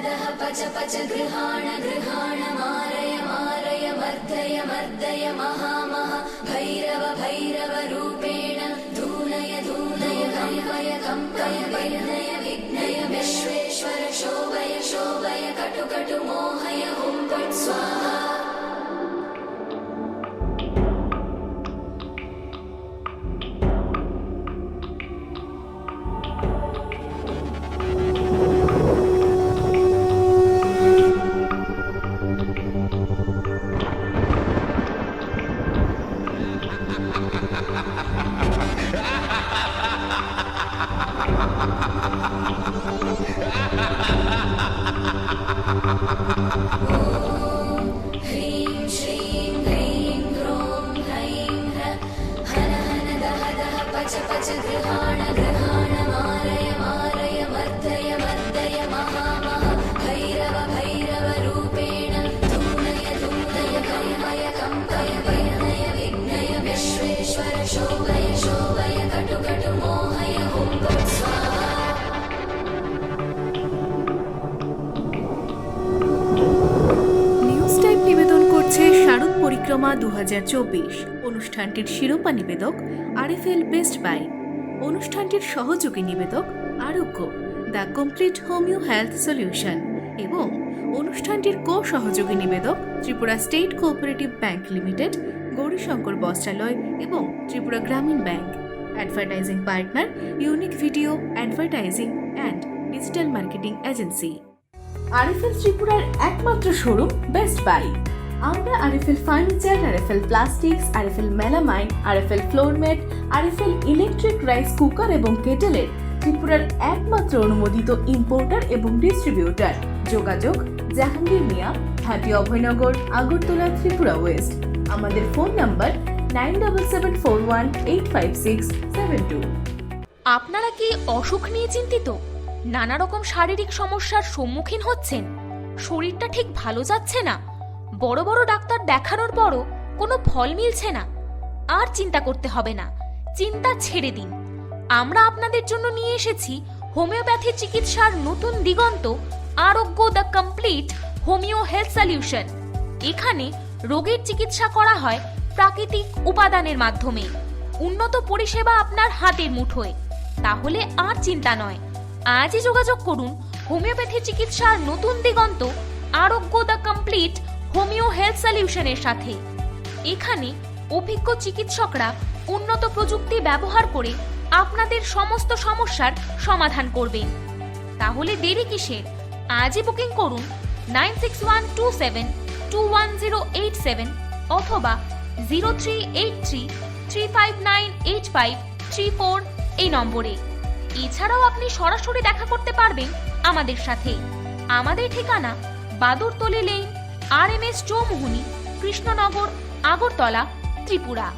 दह पच पच गृहाण गृहाण मारय मारय मर्दय मर्दय महामह भैरव भैरव रूपेण धूनय धूनय कंपय कंपय विघ्नय विघ्नय विश्वेश्वर शोभय शोभय कटु कटु मोहय हुं फट् स्वाहा। পরিক্রমা 2024 অনুষ্ঠানটির শিরোপা নিবেদক আরএফএল বেস্ট বাই। অনুষ্ঠানটির সহযোগী নিবেদক Arogya the complete homeo health solution এবং অনুষ্ঠানটির সহযোগী নিবেদক Tripura state cooperative bank limited, Gaurishankar Bastralaya এবং Tripura Gramin bank. Advertising partner unique video advertising and digital marketing agency. RFL ত্রিপুরার একমাত্র শোরুম বেস্ট বাই। আমরা RFL furniture, RFL plastics, RFL melamine, RFL floormat, RFL electric rice cooker এবং কেটেলের ত্রিপুরার একমাত্র অনুমোদিত ইম্পোর্টার এবং ডিস্ট্রিবিউটার। যোগাযোগ জাহাঙ্গীর মিয়া, হাটি অভয়নগর, আগরতলা, ত্রিপুরা ওয়েস্ট। আমাদের ফোন নাম্বার 9774185672। আপনারা কি অসুখ নিয়ে চিন্তিত? নানা রকম শারীরিক সমস্যার সম্মুখীন হচ্ছেন? শরীরটা ঠিক ভালো যাচ্ছে না? বড় বড় ডাক্তার দেখানোর পরও কোনো ফল মিলছে না? আর চিন্তা করতে হবে না, চিন্তা ছেড়ে দিন। আমরা আপনাদের জন্য নিয়ে এসেছি হোমিওপ্যাথি চিকিৎসার নতুন দিগন্ত, আরোগ্য the complete homeo health solution. এখানে রোগের চিকিৎসা করা হয় প্রাকৃতিক উপাদানের মাধ্যমে। উন্নত পরিষেবা আপনার হাতের মুঠোয়। তাহলে আর চিন্তা নয়, আজই যোগাযোগ করুন হোমিওপ্যাথি চিকিৎসার নতুন দিগন্ত, আরোগ্য দ্য কমপ্লিট হোমিও হেলথ সলিউশনের সাথে। এখানে অভিজ্ঞ চিকিৎসকরা উন্নত প্রযুক্তি ব্যবহার করে আপনাদের সমস্ত সমস্যার সমাধান করবেন। তাহলে দেরি কিসের? আজই বুকিং করুন 9612721087 অথবা 0383359853 এই নম্বরে। এছাড়াও আপনি সরাসরি দেখা করতে পারবেন আমাদের সাথে। আমাদের ঠিকানা Badurtali lane, RMS Choumuhani, Krishnanagar, Agartala, Tripura.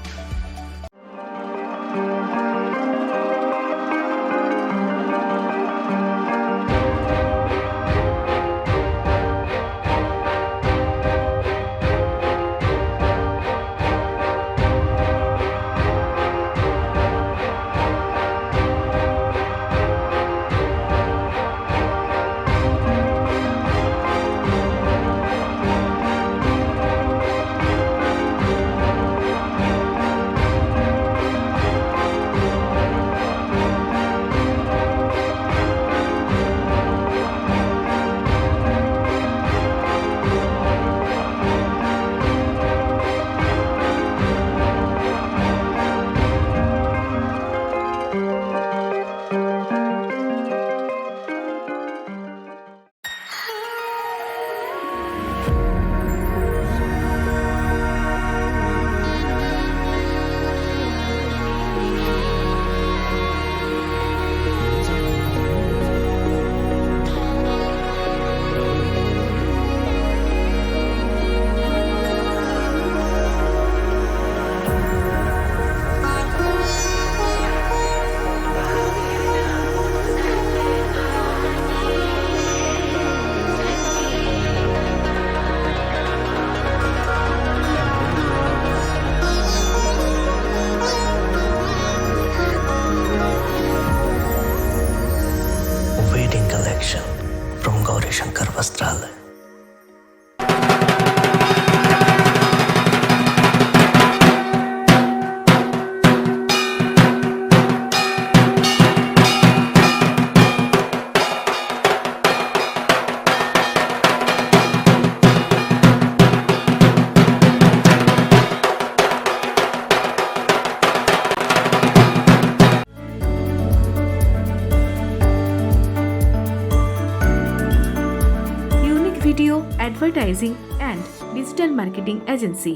advertising and digital marketing agency.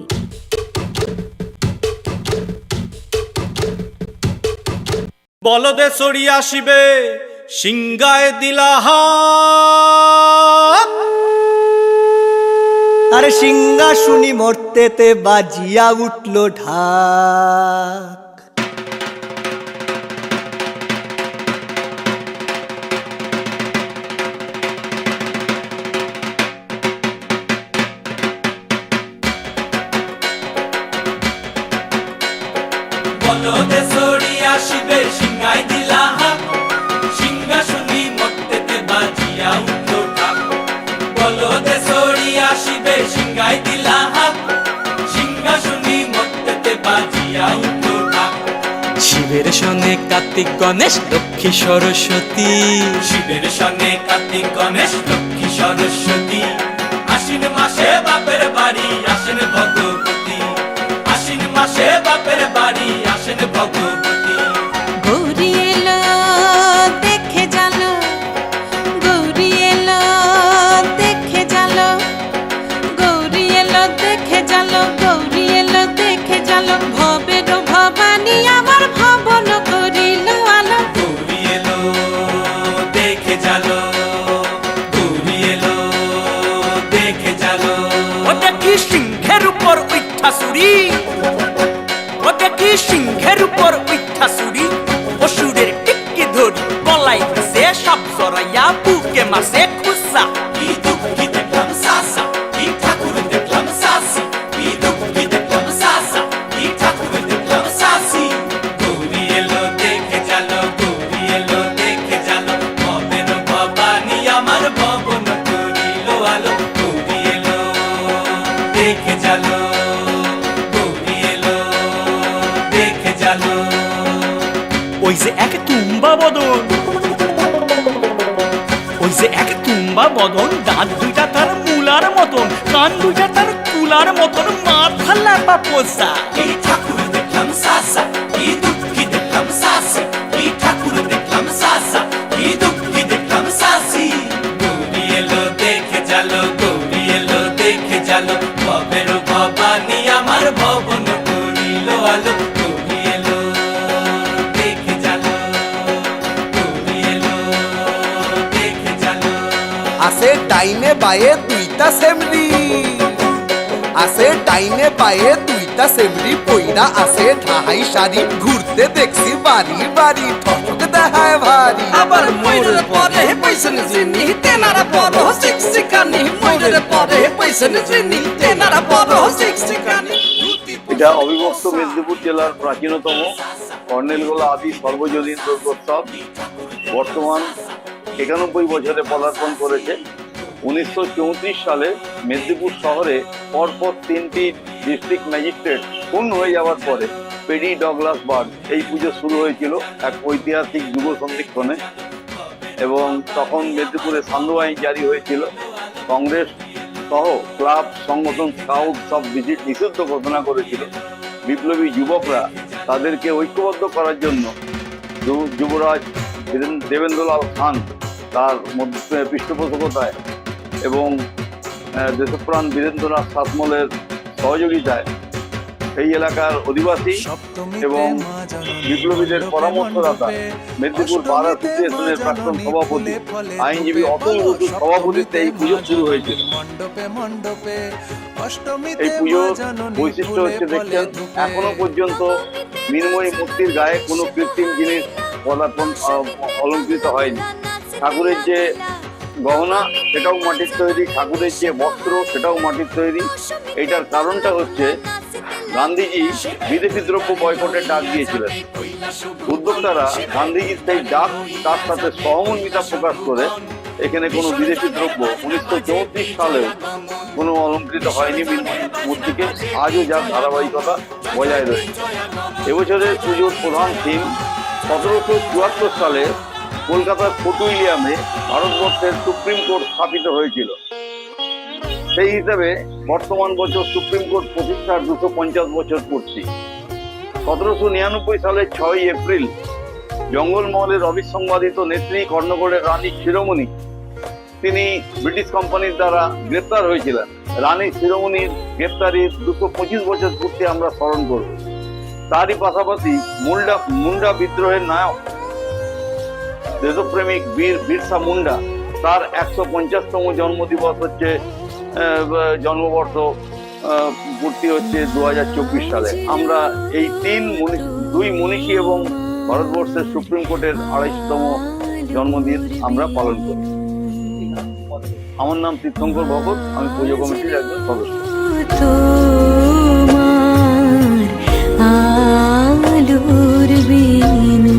বলদে সরি আসিবে সিংগায় দিলাহা, আরে সিংহাসুনি মর্তেতে বাজিয়া উঠল ঢাক। বলদে সরি আসিবে সিংগায় দিলাহা, সিংহাসুনি মর্তেতে বাজিয়া উঠল ঢাক। বলদে সরি আসিবে সিংগায় দিলাহা, সিংহাসুনি মর্তেতে বাজিয়া উঠল ঢাক। শিবের সনে কার্তিক গণেশ লক্ষ্মী সরস্বতী, শিবের সনে কার্তিক গণেশ লক্ষ্মী সরস্বতী, আশ্বিন মাসে বাপের বাড়ি আসেন ভগবতী, আশ্বিন মাসে বাপের বাড়ি আসেন ভগবতী। গৌরী এলো দেখে জালো, গৌরী এলো দেখে জালো, গৌরী এলো দেখে জালো, গৌরী এলো দেখে জালো, ভবের ভবানী আমার ভবন করিল আলো। গৌরী এলো দেখে জালো, গৌরী এলো দেখে জালো। ওটা কি সিংহের উপর উঠা সুরি, ওটা কি সিংহের উপর উঠা সুরি, অসুরের টিক্কি ধরি গলায় ফেসে সব জড়াইয়া বুকে মাসে খুসা। কি দুঃখী দেখলাম সাসা, কি ঠাকুর দেখলাম সাসি, কি দুঃখী দেখলাম সাসা, কি ঠাকুর দেখলাম সাসি। গৌরী এলো দেখে জালো, গৌরী এলো দেখে জালো, ভবের ভবানী আমার ভবন করিল আলো। গৌরী এলো দেখে জালো, গৌরী এলো দেখে জালো। ওই যে এক তুম্বা বদন, ওই যে এক তুম্বা বদন, দাঁত দুইটা তার মূলার মতন, কান দুইটা তার কুলার মতন, মাথা লাপা পোষা। কি ঠাকুর দেখলাম সাসা, কি দুঃখী দেখলাম সাসি, কি ঠাকুর দেখলাম সাসা, কি দুঃখী দেখলাম সাসি। গৌরী এলো দেখে জালো, গৌরী এলো দেখে জালো, ভবের ভবানী আমার ভবন করিল আলো। গৌরী এলো দেখে জালো, গৌরী এলো দেখে জালো। আসে ডাইনে বায়ে দুইটা সেমরি, আসে ডাইনে বায়ে দুইটা সেমরি, পইরা আসে ঢাহাই শাড়ি, ঘুরতে দেখছি বাড়ি বাড়ি, ঠক দেখায় ভারী। আবার ময়ূরের পরে পয়সন জিনি, তেনারা বড় শিক্ষিকানি, ময়ূরের পরে পয়সন জিনি, তেনারা বড় শিক্ষিকানি। এটা অবিভক্ত মেদিনীপুর জেলার প্রাচীনতম কর্নেলগোলা আদি সর্বজনীন দুর্গোৎসব। বর্তমান 91 বছরে পদার্পণ করেছে। 1934 সালে মেদিনীপুর শহরে পরপর 3টি ডিস্ট্রিক্ট ম্যাজিস্ট্রেট খুন হয়ে যাওয়ার পরে পেরি ডগলাস বার্ড এই পুজো শুরু হয়েছিল এক ঐতিহাসিক যুব সন্ধিক্ষণে, এবং তখন মেদিনীপুরে সান্ধ্য আইন জারি হয়েছিল। কংগ্রেস সহ ক্লাব সংগঠন স্কাউট সব ভিজিট নিষিদ্ধ ঘোষণা করেছিল। বিপ্লবী যুবকরা তাদেরকে ঐক্যবদ্ধ করার জন্য যুবরাজ দেবেন্দ্রলাল খান তার মধ্যে পৃষ্ঠপোষকতায় এবং দেশপ্রাণ বীরেন্দ্রনাথ শাসমলের সহযোগিতায় সেই এলাকার অধিবাসী এবং বিপ্লবীদের পরামর্শদাতা মেদিনীপুর বার অ্যাসোসিয়েশনের প্রাক্তন সভাপতি আইনজীবী অতুল বসুর সভাপতিত্বে এই পুজো শুরু হয়েছিল। এই পুজোর বৈশিষ্ট্য হচ্ছে, দেখছেন এখনো পর্যন্ত মৃন্ময়ী মূর্তির গায়ে কোনো কৃত্রিম জিনিস পদার্পণ অলঙ্কৃত হয়নি। ঠাকুরের যে গহনা সেটাও মাটির তৈরি, ঠাকুরের যে বস্ত্র সেটাও মাটির তৈরি। এইটার কারণটা হচ্ছে গান্ধীজি বিদেশি দ্রব্য বয়কটের ডাক দিয়েছিলেন। উদ্যোক্তারা গান্ধীজির সেই ডাক তার সাথে সহমর্মিতা প্রকাশ করে এখানে কোনো বিদেশি দ্রব্য 1934 সালেও কোনো অলঙ্কৃত হয়নি মূর্তিকে, আজও যার ধারাবাহিকতা বজায় রয়েছে। এবছরের পুজোর প্রধান থিম 1774 সালে কলকাতার ফোর্ট উইলিয়ামে ভারতবর্ষের সুপ্রিম কোর্ট স্থাপিত হয়েছিল। সেই হিসাবে বর্তমান বছর সুপ্রিম কোর্ট প্রতিষ্ঠার 250 বছর পূর্তি। 1799 সালের 6 এপ্রিল জঙ্গলমহলের অবিসংবাদিত নেত্রী কর্ণগড়ের রানী শিরোমণি তিনি ব্রিটিশ কোম্পানির দ্বারা গ্রেপ্তার হয়েছিলেন। রানী শিরোমণির গ্রেপ্তারির 225 বছর পূর্তি আমরা স্মরণ করব। তারই পাশাপাশি মুন্ডা বিদ্রোহের নায়ক দেশপ্রেমিক বীর বিরসা মুন্ডা, তার 150তম জন্মদিবস হচ্ছে, জন্মবর্ষ পূর্তি হচ্ছে 2024 সালে। আমরা এই দুই মনীষী এবং ভারতবর্ষের সুপ্রিম কোর্টের 250তম জন্মদিন আমরা পালন করি। আমার নাম তীর্থঙ্কর ভগত, আমি পুজো কমিটির একজন সদস্য। আলোর বিনু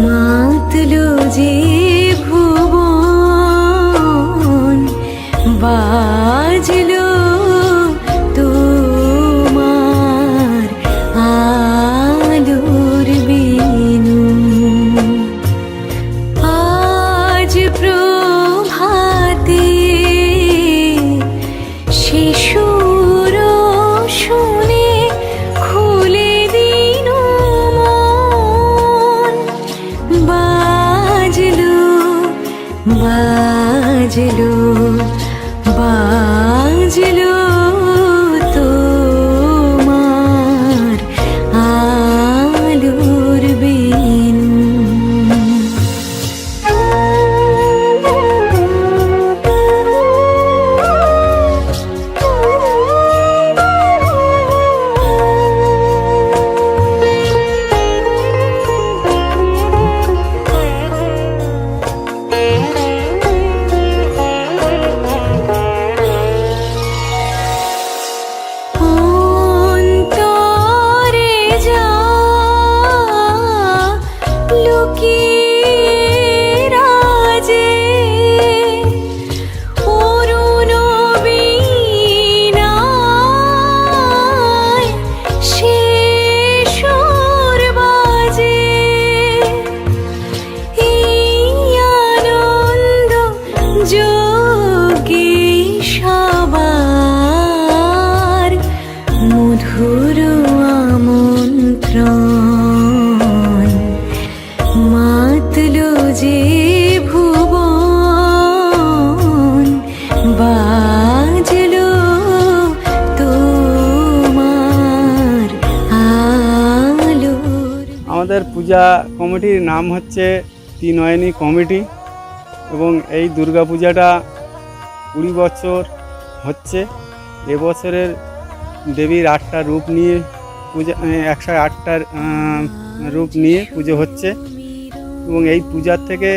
মাতলো যে ভুবন, বাজলো তোমার আলোর বিনু। আজ প্রভাতে শিশুর শুনে খুলে দিন মন, বাজলো বাজলো বাজলো তোমার আলোর বিনু। অন্তরে যা লুকিয়ে রাজে, অরুণ বীণায় সে সুর বাজে। এই আনন্দ যোগে সবার মধুর আমন্ত্রণ, মাতলো যে ভুবন, বাজলো তোমার আলোর। আমাদের পূজা কমিটির নাম হচ্ছে ত্রিনয়নী কমিটি এবং এই দুর্গা পূজাটা 20 বছর হচ্ছে। এবছরের দেবীর 8টা রূপ নিয়ে পূজা, 108টা রূপ নিয়ে পুজো হচ্ছে এবং এই পূজার থেকে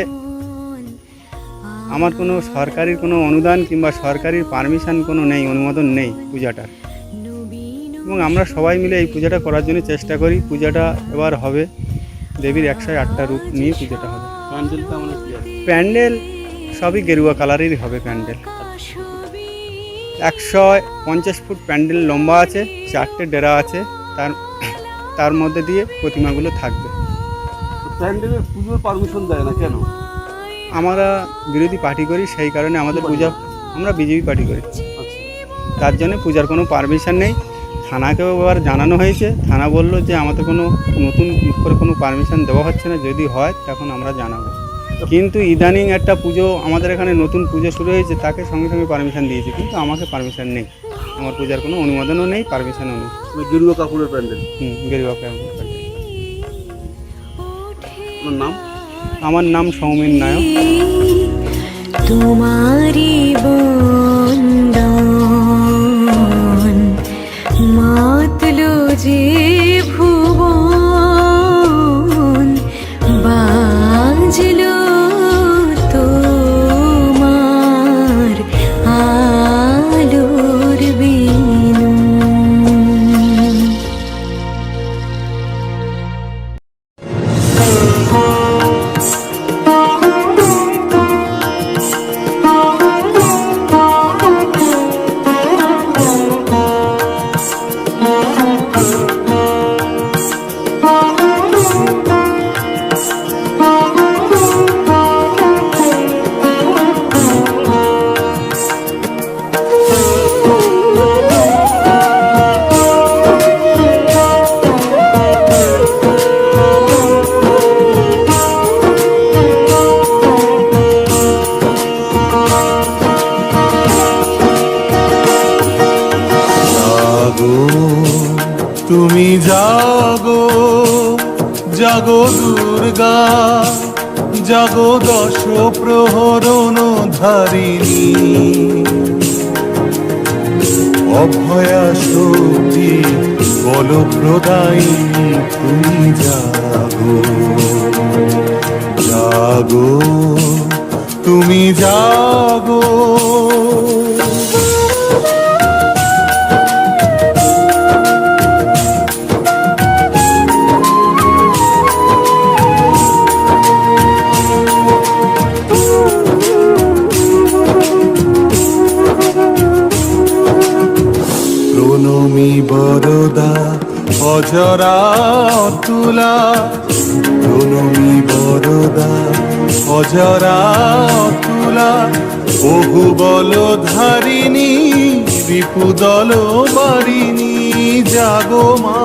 আমার কোনো সরকারি কোনো অনুদান কিংবা সরকারি পারমিশন কোনো নেই, অনুমোদন নেই পূজাটার। এবং আমরা সবাই মিলে এই পূজাটা করার জন্য চেষ্টা করি। পূজাটা এবার হবে, দেবীর 108টা রূপ নিয়ে পূজাটা হবে। প্যান্ডেল সবই গেরুয়া কালারেরই হবে প্যান্ডেল। 150 ফুট প্যান্ডেল লম্বা আছে, 4টে ডেরা আছে, তার মধ্যে দিয়ে প্রতিমাগুলো থাকবে। প্যান্ডেলে পুজোর পারমিশন দেয় না কেন? আমরা বিরোধী পার্টি করি, সেই কারণে আমাদের পূজা, আমরা বিজেপি পার্টি করি, তার জন্য পূজার কোনো পারমিশন নেই। থানাকেও এবার জানানো হয়েছে, থানা বললো যে আমাদের কোনো নতুন করে কোনো পারমিশন দেওয়া হচ্ছে না, যদি হয় তখন আমরা জানাবো। কিন্তু ইদানিং একটা পুজো আমাদের এখানে নতুন পুজো শুরু হয়েছে, তাকে সঙ্গে সঙ্গে পারমিশন দিয়েছে, কিন্তু আমাকে পারমিশন নেই। আমার পূজার কোনো অনুমোদনও নেই, পারমিশনও নেই। গেরুয়া কাপড়ের প্যান্ডেল? গেরুয়া কাপড়ের প্যান্ডেল। আপনার নাম? আমার নাম সৌমেন নায়ক। তোমারি বন্দন, মাতলো যে ভুবন, বাজলো তোমার আলোর বিনু। তুমি জাগো জাগো দুর্গা জাগো দশ প্রহরণ ধারিণী অভয়া শক্তি বলপ্রদায়িনী তুমি জাগো জাগো তুমি জাগো প্রণমী বরদা অজরা অতুলা প্রণমী বরদা অজরা অতুলা বহু বল ধারিণী রিপুদল বারিণী জাগো মা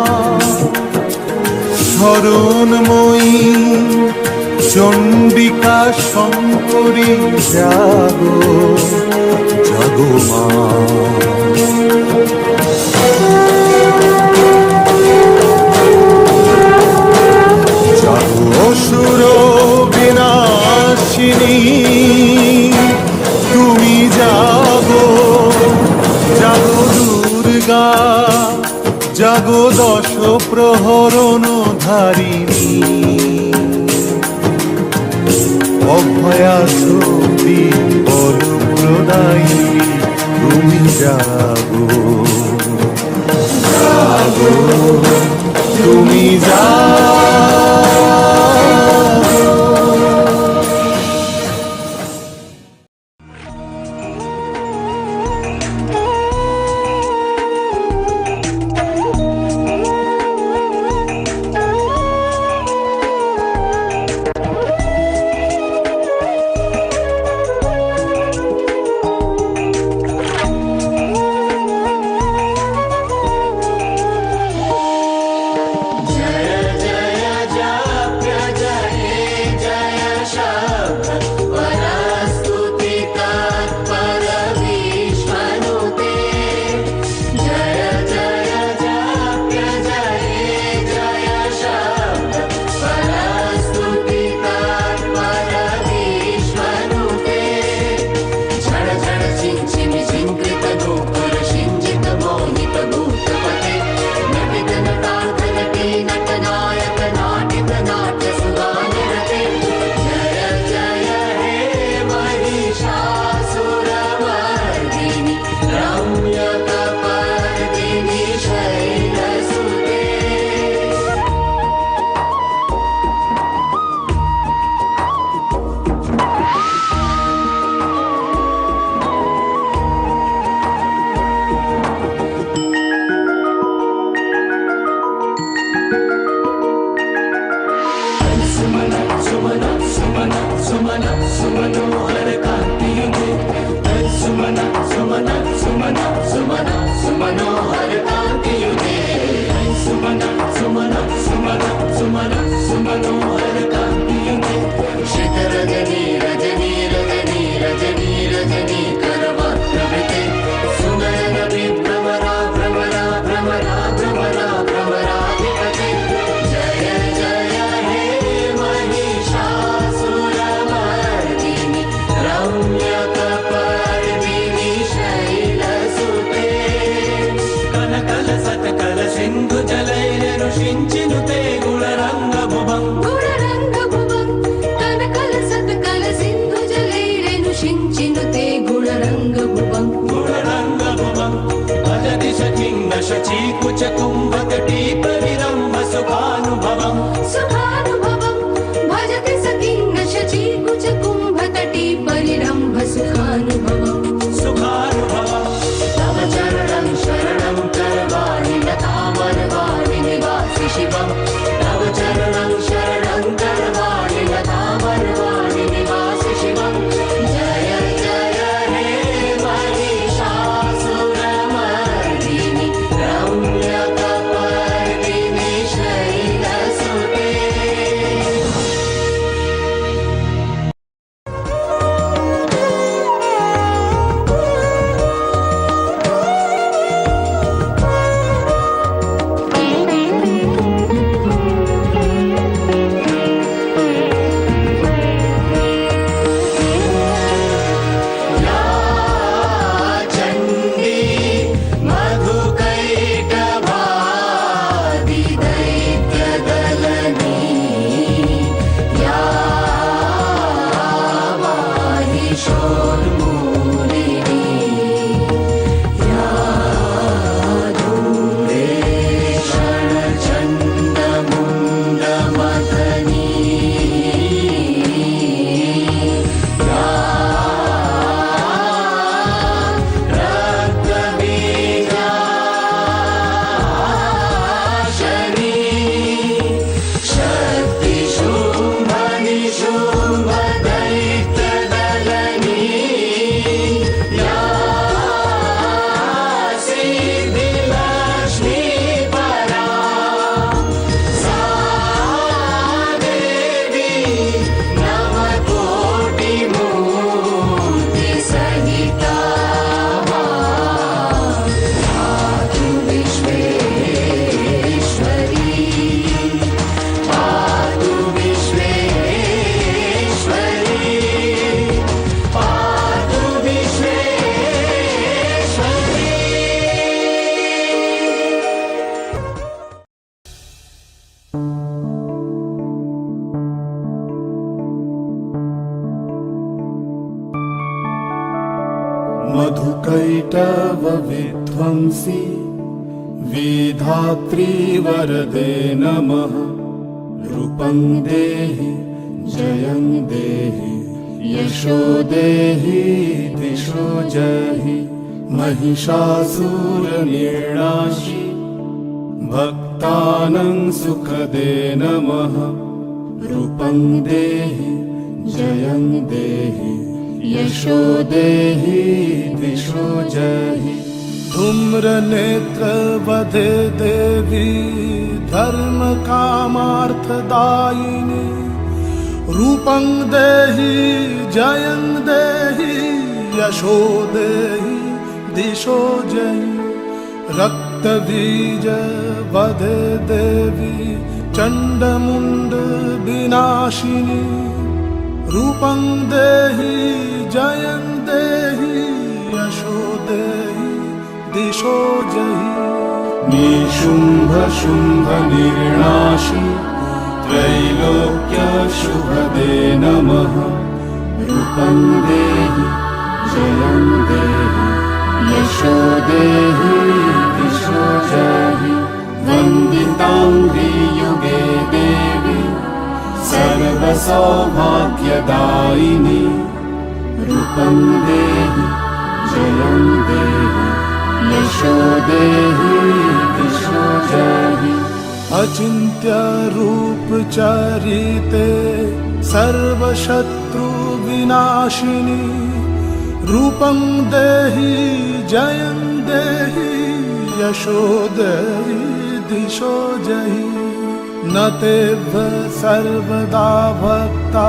শরণময়ী চণ্ডিকা শঙ্করী জাগো জাগো মা অসুর বিনাশিনী তুমি জাগো জাগো দুর্গা জাগো দশ প্রহরণ ধারিণী অভয়া শক্তি বলপ্রদায়িনী তুমি জাগো জাগো তুমি জাগো जय जय हे महिषासुरमर्दिनि रम्यकपर्दिनि तव विध्वंसी विधात्री वरदे नमः रूपं देहि जयं देहि यशो देहि दिशो जहि महिषासुरनिर्णाशि भक्तानां सुखदे नमः रूपं देहि जयं देहि यशो देहि दिशो जहि धूम्रनेत्रवधे देवी धर्मकामार्थदायिनी रूपं देहि जयं देहि यशो देहि दिशो जहि रक्तबीज वधे देवी चण्डमुण्ड विनाशिनी रूपं देहि जयं देहि यशो देहि दिशो जहि निशुम्भ शुम्भ निर्णाशि त्रैलोक्य शुभदे नमः रूपं देहि जयं देहि यशो देहि दिशो जहि वन्दिताङ्घ्रि युगे देवी सर्वसौभाग्यदायिनी रूपं देहि जयं देहि यशो देहि दिशो जहि अचिन्त्य रूप चरिते सर्वशत्रु विनाशिनी रूपं देहि जयं देहि यशो देहि दिशो जहि न तेभ्य सर्वदा भक्ता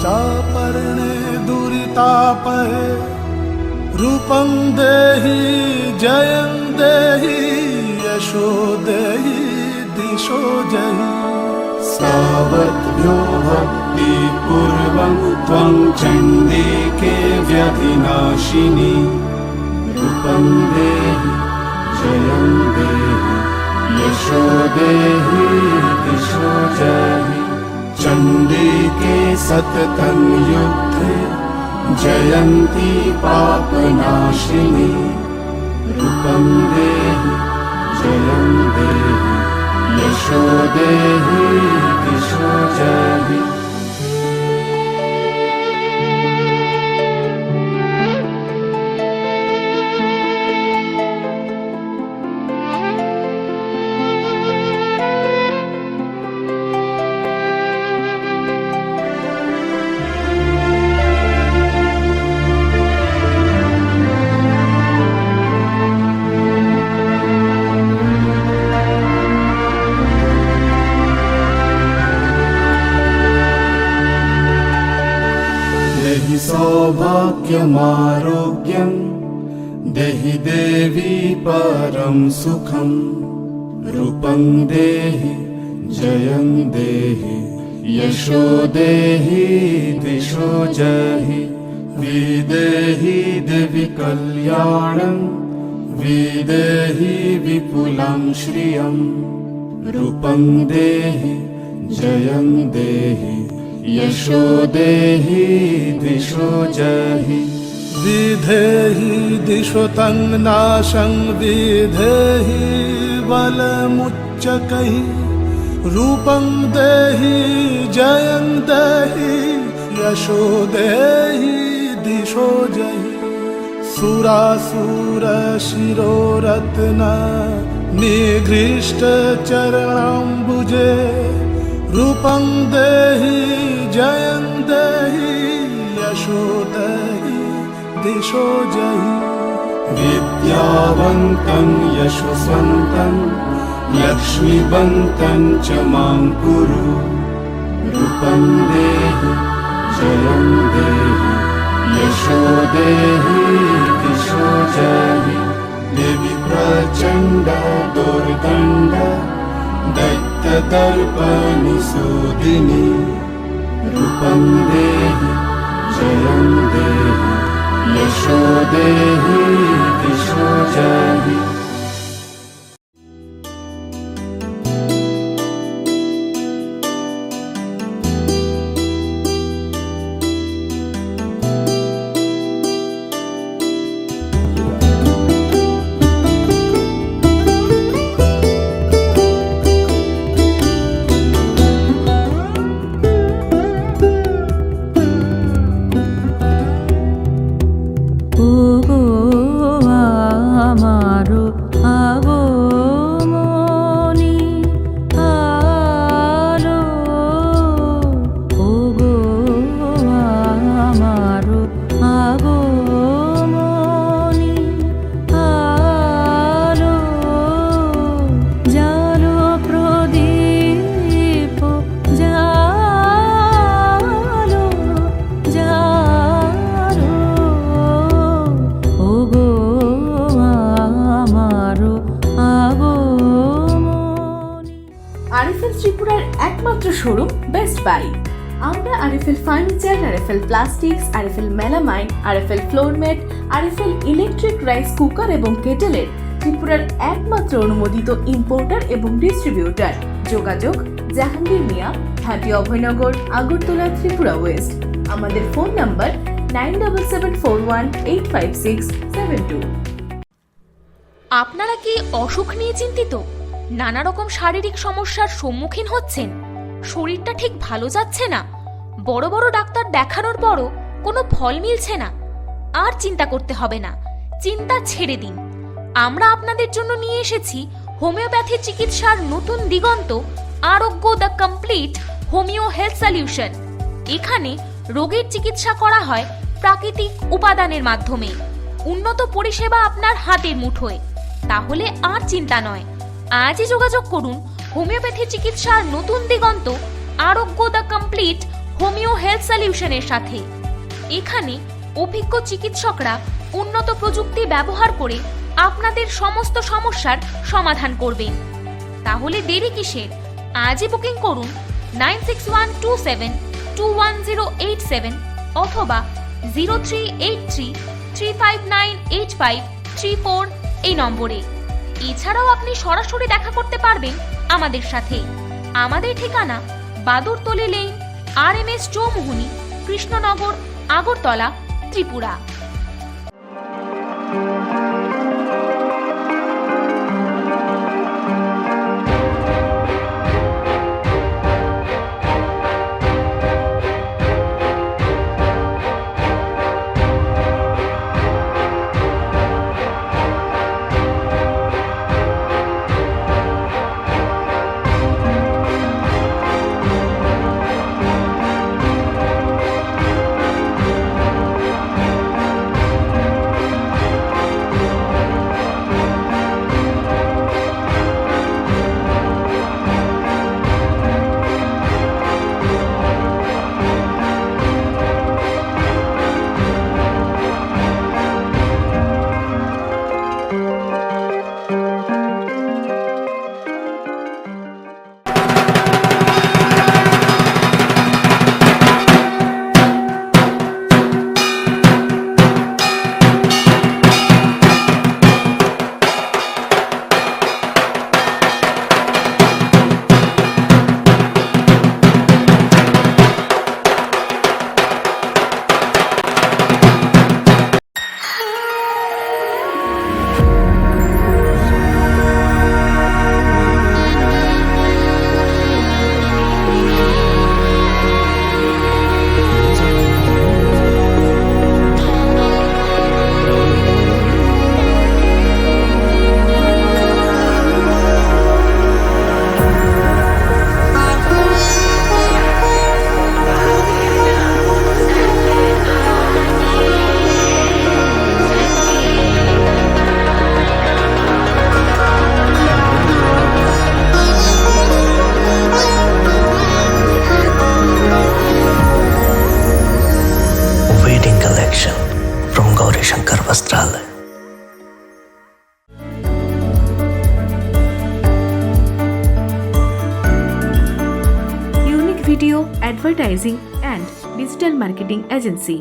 चापर्णे दुरितापहे रूपं देहि जयं देहि यशो देहि दिशो जहि सावद्भ्यो भक्तिपूर्वं त्वं चण्डिके व्यधिनाशिनी रूपं देहि जयं देहि यशो देहि दिशो जहि चण्डिके सततं युद्धे जयन्ती पापनाशिनी रूपं देहि जयं देहि यशो देहि दिशो जहि देहि सौभाग्यमारोग्यं देहि देवी परं सुखं रूपं देहि जयं देहि यशो देहि दिशो जहि विदेहि देवि कल्याणं विदेहि विपुलं श्रियं रूपं देहि जयं देहि यशो देहि दिशो जहि विधेहि दिशो तं नाशं विधेहि बलमुच्चकैः रूपं देहि जयं देहि यशो देहि दिशो जहि सुरासुरशिरोरत्न निघृष्टचरणाम्बुजे रूपं देहि जयं देहि यशो देहि दिशो जहि विद्यावन्तं यशस्वन्तं लक्ष्मीवन्तं च मां कुरु रूपं देहि जयं देहि यशो देहि दिशो जहि देवि प्रचण्ड दुर्दण्ड दैत्यदर्पनिसूदिनी रूपं देहि जयं देहि यशो देहि दिशो जहि ত্রিপুরার একমাত্র শোরুম বেস্ট বাই। আমরা RFL furniture, RFL plastics, RFL melamine, RFL floormat, RFL electric rice cooker এবং কেটেলের ত্রিপুরার একমাত্র অনুমোদিত ইম্পোর্টার এবং ডিস্ট্রিবিউটার। যোগাযোগ জাহাঙ্গীর মিয়া, হাটি অভয়নগর, আগরতলা, ত্রিপুরা ওয়েস্ট। আমাদের ফোন নাম্বার 9774185672। আপনারা কি অসুখ নিয়ে চিন্তিত? নানা রকম শারীরিক সমস্যার সম্মুখীন হচ্ছেন? শরীরটা ঠিক ভালো যাচ্ছে না? বড় বড় ডাক্তার দেখানোর পরও কোনো ফল মিলছে না? আর চিন্তা করতে হবে না, চিন্তা ছেড়ে দিন। আমরা আপনাদের জন্য নিয়ে এসেছি হোমিওপ্যাথি চিকিৎসার নতুন দিগন্ত, আরোগ্য the complete homeo health solution. এখানে রোগের চিকিৎসা করা হয় প্রাকৃতিক উপাদানের মাধ্যমে। উন্নত পরিষেবা আপনার হাতের মুঠোয়। তাহলে আর চিন্তা নয়, আজই যোগাযোগ করুন হোমিওপ্যাথি চিকিৎসার নতুন দিগন্ত, আরোগ্য দ্য কমপ্লিট হোমিও হেলথ সলিউশনের সাথে। এখানে অভিজ্ঞ চিকিৎসকরা উন্নত প্রযুক্তি ব্যবহার করে আপনাদের সমস্ত সমস্যার সমাধান করবেন। তাহলে দেরি কিসের? আজই বুকিং করুন 9612721087 অথবা 0383359853 এই নম্বরে। এছাড়াও আপনি সরাসরি দেখা করতে পারবেন আমাদের সাথে। আমাদের ঠিকানা Badurtali lane, RMS Choumuhani, Krishnanagar, Agartala, Tripura. Vastralaya. Unique Video Advertising and Digital Marketing Agency.